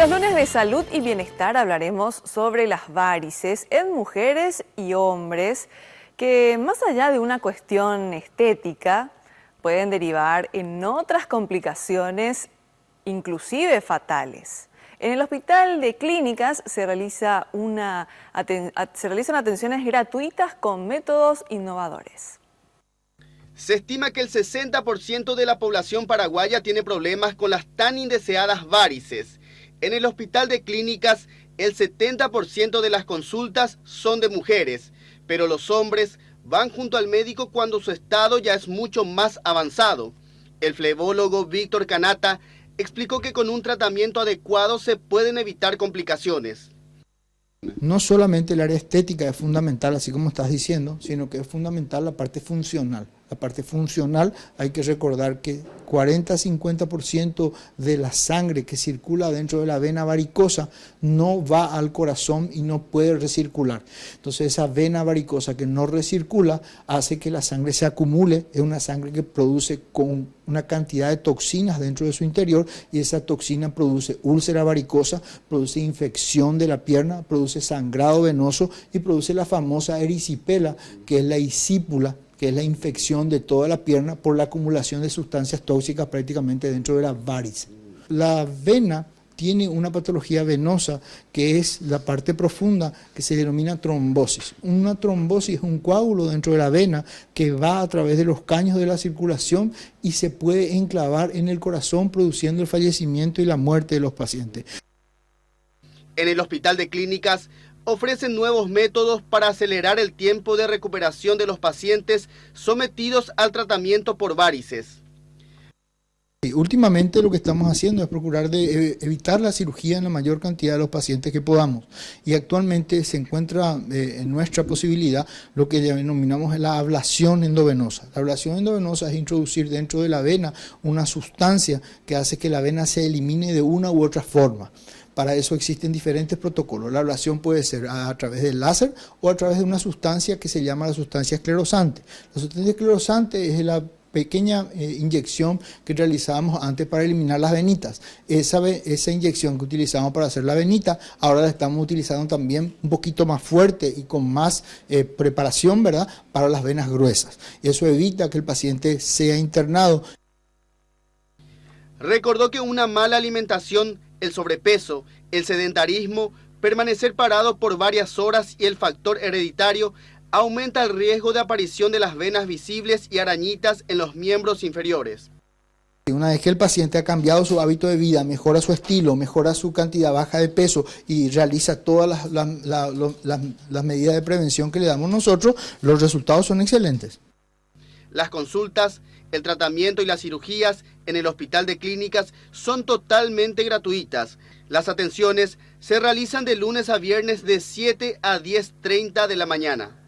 los lunes de salud y bienestar hablaremos sobre las varices en mujeres y hombres que, más allá de una cuestión estética, pueden derivar en otras complicaciones, inclusive fatales. En el Hospital de Clínicas se realizan atenciones gratuitas con métodos innovadores. Se estima que el 60% de la población paraguaya tiene problemas con las tan indeseadas varices. En el Hospital de Clínicas, el 70% de las consultas son de mujeres, pero los hombres van junto al médico cuando su estado ya es mucho más avanzado. El flebólogo Víctor Canata explicó que con un tratamiento adecuado se pueden evitar complicaciones. No solamente el área estética es fundamental, así como estás diciendo, sino que es fundamental la parte funcional. La parte funcional, hay que recordar que 40-50% de la sangre que circula dentro de la vena varicosa no va al corazón y no puede recircular. Entonces esa vena varicosa que no recircula hace que la sangre se acumule, es una sangre que produce con una cantidad de toxinas dentro de su interior y esa toxina produce úlcera varicosa, produce infección de la pierna, produce sangrado venoso y produce la famosa erisipela, que es la isípula, que es la infección de toda la pierna por la acumulación de sustancias tóxicas prácticamente dentro de la varice. La vena tiene una patología venosa que es la parte profunda que se denomina trombosis. Una trombosis es un coágulo dentro de la vena que va a través de los caños de la circulación y se puede enclavar en el corazón produciendo el fallecimiento y la muerte de los pacientes. En el Hospital de Clínicas ofrecen nuevos métodos para acelerar el tiempo de recuperación de los pacientes sometidos al tratamiento por varices. Últimamente lo que estamos haciendo es procurar de evitar la cirugía en la mayor cantidad de los pacientes que podamos. Y actualmente se encuentra en nuestra posibilidad lo que denominamos la ablación endovenosa. La ablación endovenosa es introducir dentro de la vena una sustancia que hace que la vena se elimine de una u otra forma. Para eso existen diferentes protocolos. La ablación puede ser a través del láser o a través de una sustancia que se llama la sustancia esclerosante. La sustancia esclerosante es la pequeña inyección que realizábamos antes para eliminar las venitas. Esa inyección que utilizamos para hacer la venita, ahora la estamos utilizando también un poquito más fuerte y con más preparación, ¿verdad?, para las venas gruesas. Eso evita que el paciente sea internado. Recordó que una mala alimentación, el sobrepeso, el sedentarismo, permanecer parado por varias horas y el factor hereditario aumenta el riesgo de aparición de las venas visibles y arañitas en los miembros inferiores. Una vez que el paciente ha cambiado su hábito de vida, mejora su estilo, mejora su cantidad baja de peso y realiza todas las medidas de prevención que le damos nosotros, los resultados son excelentes. Las consultas, el tratamiento y las cirugías en el Hospital de Clínicas son totalmente gratuitas. Las atenciones se realizan de lunes a viernes de 7 a 10:30 de la mañana.